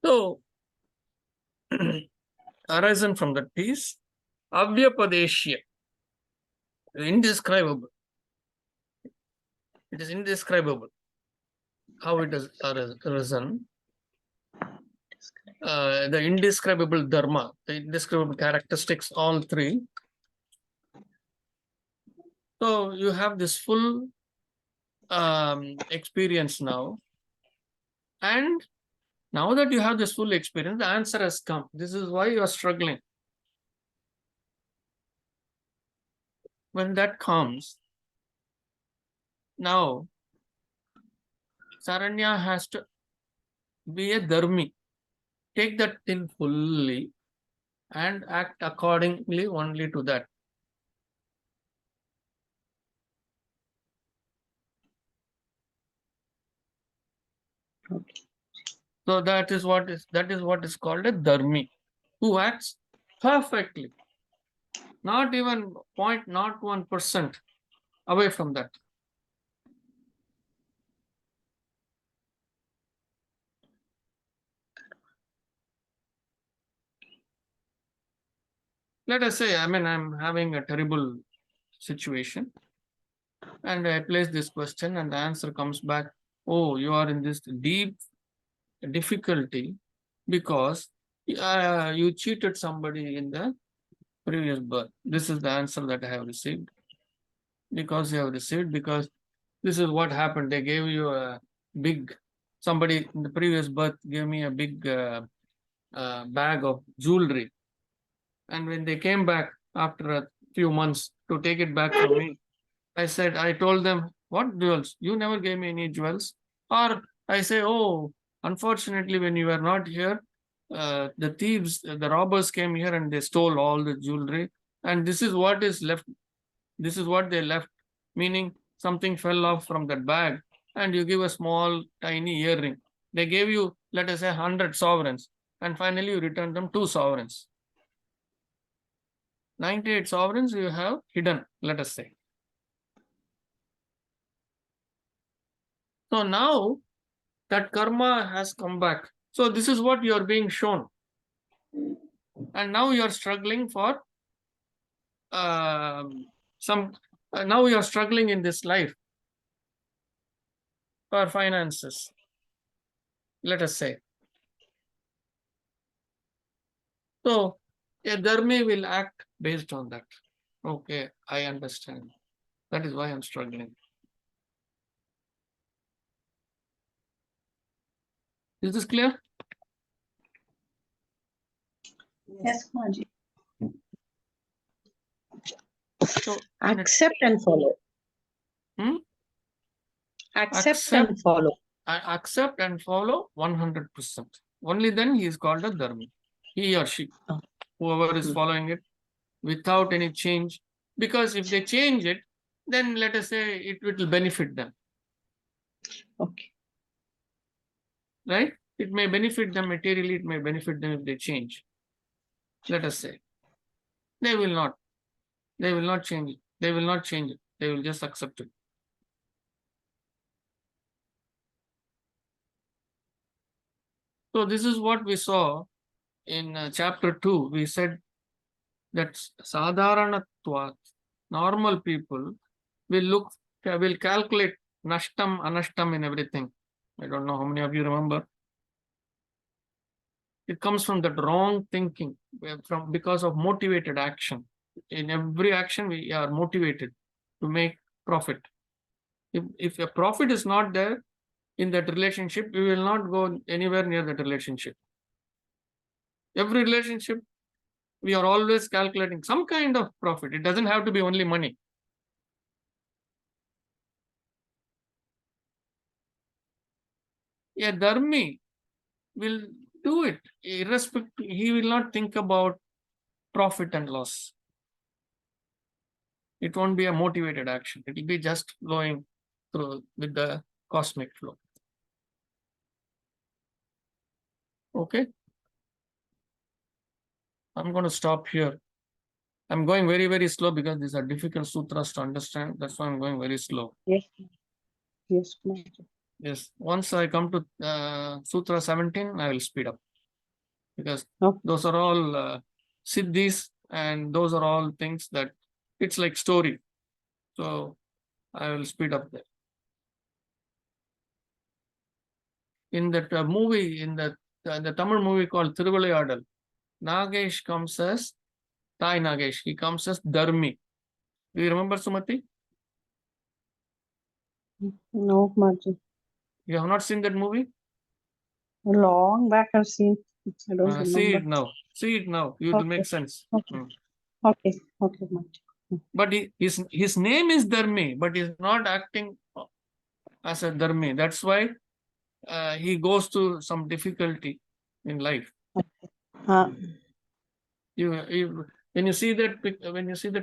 So, arisen from that peace, Avyapadeshya, indescribable. It is indescribable how it has arisen. The indescribable dharma, the indescribable characteristics, all three. So you have this full experience now. And now that you have this full experience, the answer has come. This is why you are struggling. When that comes, now Saranya has to be a dharmi. Take that thing fully and act accordingly only to that. Okay. So that is what is called a dharmi, who acts perfectly, not even 0.01% away from that. let us say, I mean, I'm having a terrible situation and I place this question and the answer comes back, oh, you are in this deep difficulty because you cheated somebody in the previous birth. This is the answer that I have received. Because you have received, because this is what happened. They gave you a big, somebody in the previous birth gave me a big bag of jewelry. And when they came back after a few months to take it back from me, I told them, what jewels? You never gave me any jewels. Or I say, oh, unfortunately, when you were not here, the thieves, the robbers came here and they stole all the jewelry. And this is what is left. This is what they left, meaning something fell off from that bag and you give a small, tiny earring. They gave you, let us say, 100 sovereigns. And finally, you return them 2 sovereigns. 98 sovereigns you have hidden, let us say. So now that karma has come back. So this is what you are being shown. And now you are struggling for now you are struggling in this life for finances, let us say. So a dharmi will act based on that. Okay, I understand. That is why I'm struggling. Is this clear? Yes, Maji. So Accept and follow. Hmm? Accept and follow. I accept and follow 100%. Only then he is called a dharmi. He or she, Oh. whoever is following it without any change. Because if they change it, then let us say it will benefit them, Okay. right? It may benefit them materially, it may benefit them if they change. Let us say. They will not. They will not change it. They will not change it. They will just accept it. So this is what we saw in chapter 2. We said that sadharanatvat, normal people will calculate nashtam, anashtam in everything. I don't know how many of you remember. It comes from that wrong thinking, because of motivated action. In every action, we are motivated to make profit. If a profit is not there in that relationship, we will not go anywhere near that relationship. Every relationship, we are always calculating some kind of profit. It doesn't have to be only money. A dharmi will do it irrespective. He will not think about profit and loss. It won't be a motivated action. It will be just going through with the cosmic flow. Okay. I'm going to stop here. I'm going very, very slow because these are difficult sutras to understand. That's why I'm going very slow. Yes. Yes, Maji. Yes. Once I come to Sutra 17, I will speed up. Because Okay. those are all siddhis and those are all things that it's like story. So I will speed up there. In that movie, in the Tamil movie called Thiruvilayadal, Nagesh comes as Thai Nagesh. He comes as Dharmi. Do you remember, Sumati? No, Maji. You have not seen that movie? Long back I've seen. I don't remember. See it now. See it now. It will Okay. make sense. Okay. Mm. Okay. Okay, Maji. But his name is Dharmi, but he's not acting as a Dharmi. That's why he goes to some difficulty in life. When you see that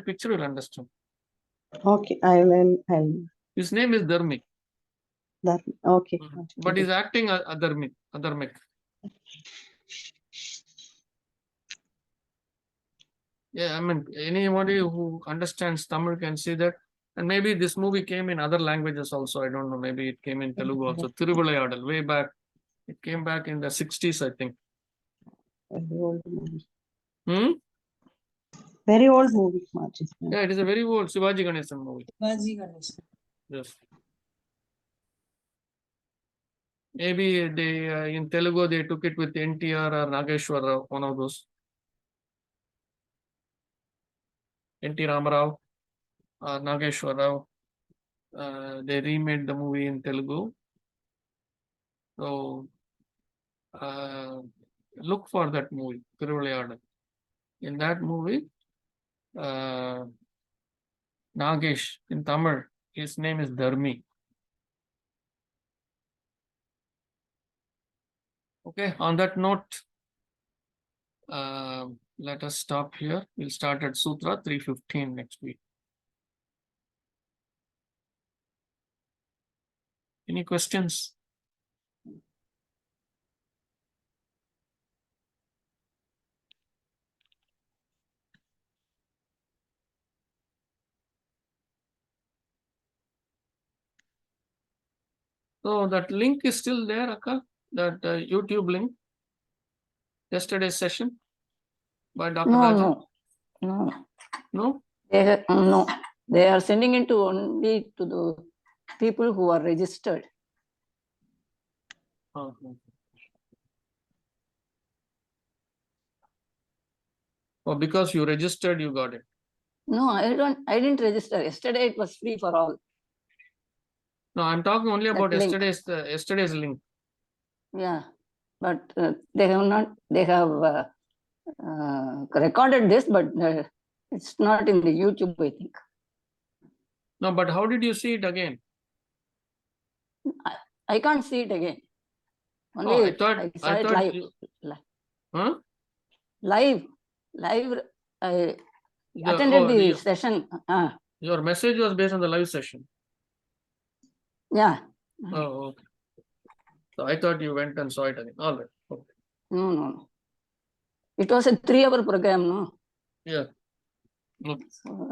picture, you'll understand. Okay, I'll. His name is Dharmi, That. Okay. but he's acting adharmic. Yeah, I mean, anybody who understands Tamil can see that. And maybe this movie came in other languages also. I don't know. Maybe it came in Telugu also. Thiruvilayadal, way back. It came back in the 60s, I think. Very old movie. Hmm? Very old movie, Margie. Yeah. Yeah, it is a very old Shivaji Ganesan movie. Baji Ganesh. Yes. Maybe they in Telugu they took it with NTR or Nageshwar Rao, one of those. NT Ramarao or Nageshwar Rao. They remade the movie in Telugu. So look for that movie, Thiruvilayadu. In that movie, Nagesh in Tamil, his name is Dharmi. Okay, on that note, let us stop here. We'll start at Sutra 315 next week. Any questions? So that link is still there, Akka? That YouTube link? Yesterday's session by Dr. No, Rajan? no. No? No. They are sending it to only to the people who are registered. Uh-huh. Oh, because you registered, you got it. No, I didn't register. Yesterday it was free for all. No, I'm talking only about That link. yesterday's link. Yeah, but they have recorded this, but it's not in the YouTube, I think. No, but how did you see it again? I can't see it again. Only Oh, I thought saw it live. Huh? Live. I attended the session. Your message was based on the live session. Yeah. Oh, okay. So I thought you went and saw it again. All right. Okay. No. It was a 3-hour program, no? Yeah. Okay. So,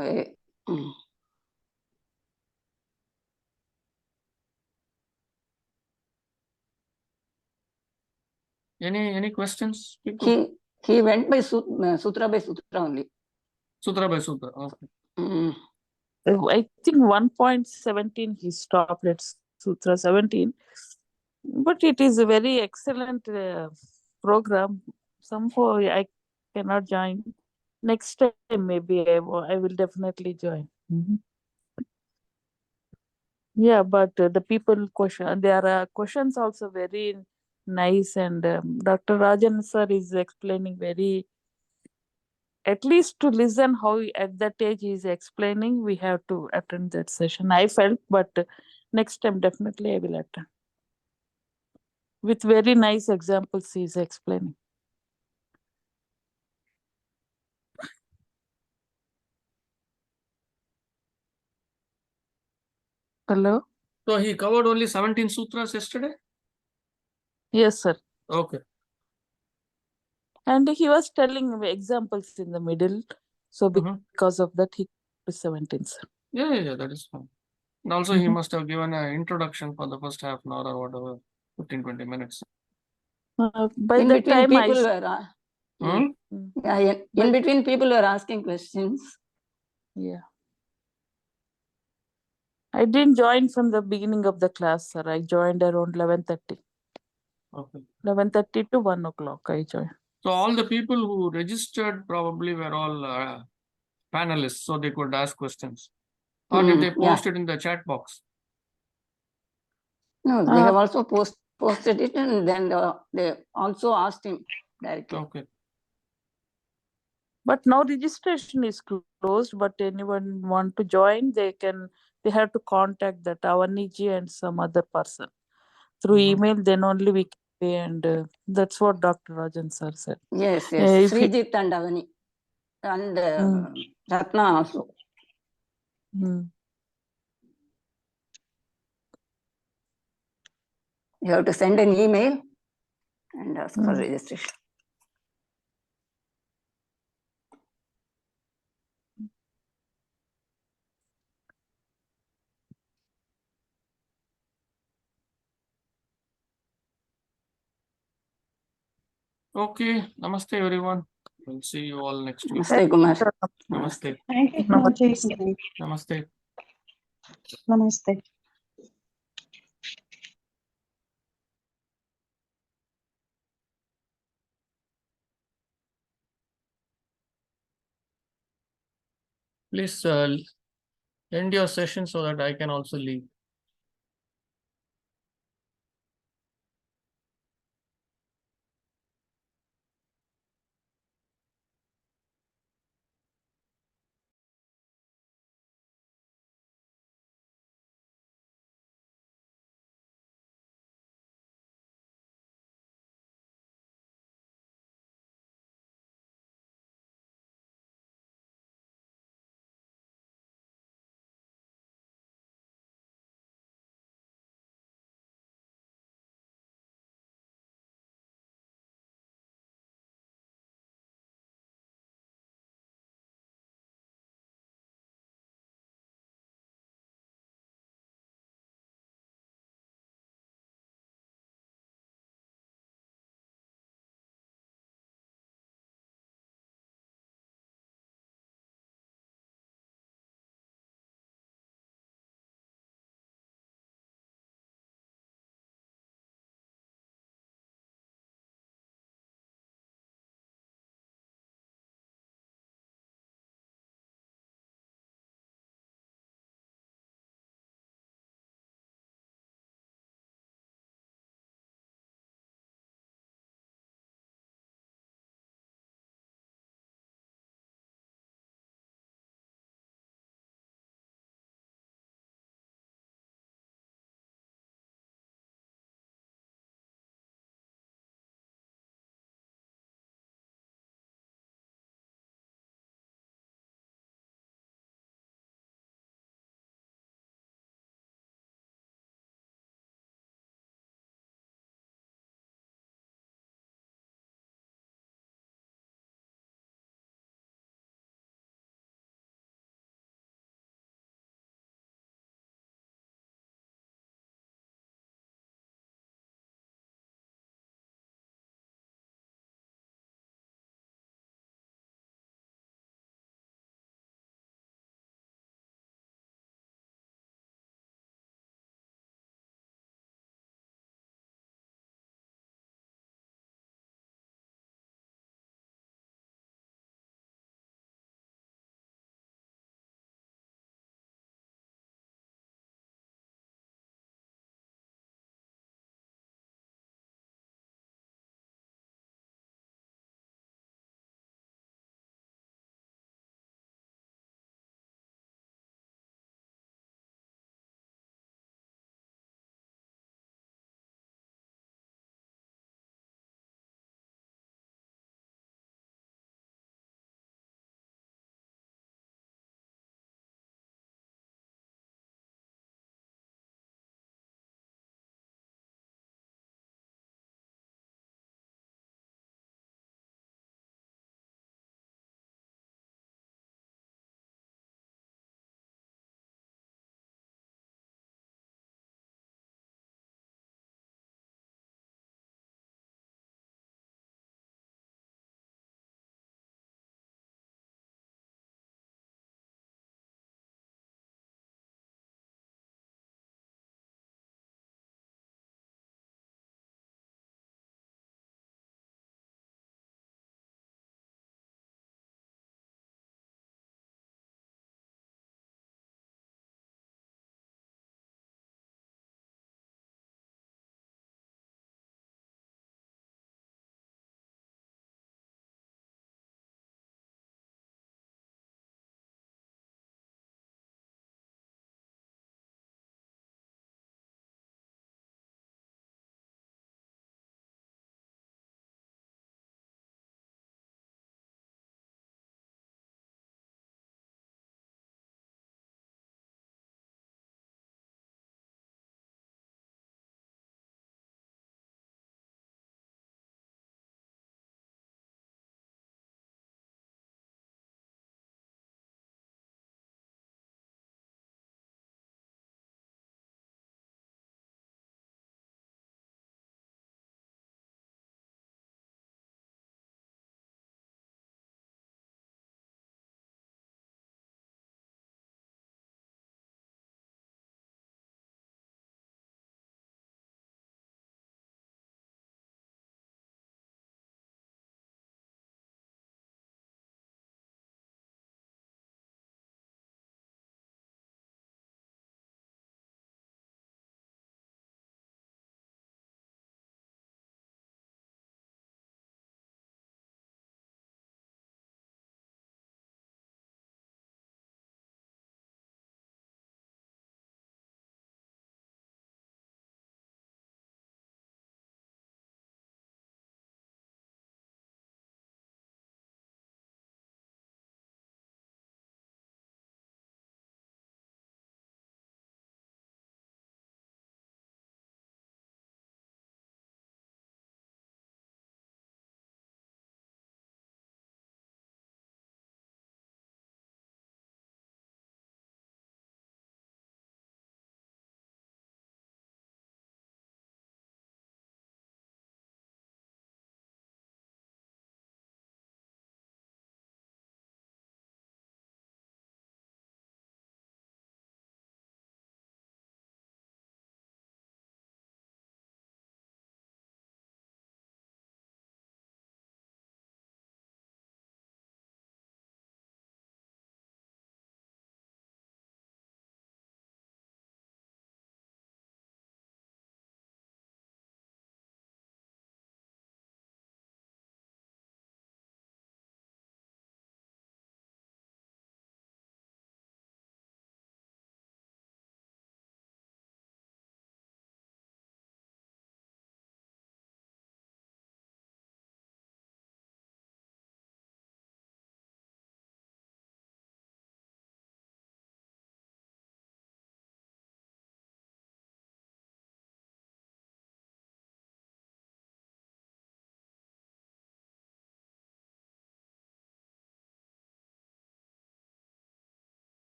Any questions, people? he went by Sutra by Sutra only. Sutra by Sutra. Okay. I think 1.17 he stopped at Sutra 17, but it is a very excellent program. Somehow I cannot join. Next time maybe I will definitely join. Yeah, but the people question, there are questions also very nice, and Dr. Rajan sir is explaining very, at least to listen how at that age he is explaining, we have to attend that session. I felt, but next time definitely I will attend. With very nice examples he is explaining. Hello? So he covered only 17 sutras yesterday? Yes, sir. Okay. And he was telling examples in the middle. So because of that, he covered 17, sir. Yeah, that is fine. And also he must have given an introduction for the first half an hour or whatever, 15-20 minutes. By in that between time, people were in between people were asking questions. Yeah. I didn't join from the beginning of the class, sir. I joined around 11:30. Okay. 11:30 to 1 o'clock I joined. So all the people who registered probably were all panelists, so they could ask questions. Or did they post it in the chat box? No, they have also posted it, and then they also asked him directly. Okay. But now registration is closed, but anyone want to join, they have to contact that Avaniji and some other person. Through email, then only we can pay, and that's what Dr. Rajan sir said. Yes. Srijit and Avani and Ratna also. You have to send an email and ask for registration. Okay. Namaste, everyone. We'll see you all next week. Namaste, Kumar. Namaste. Thank you, Namaste. Namaste. Namaste. Namaste. Please end your session so that I can also leave.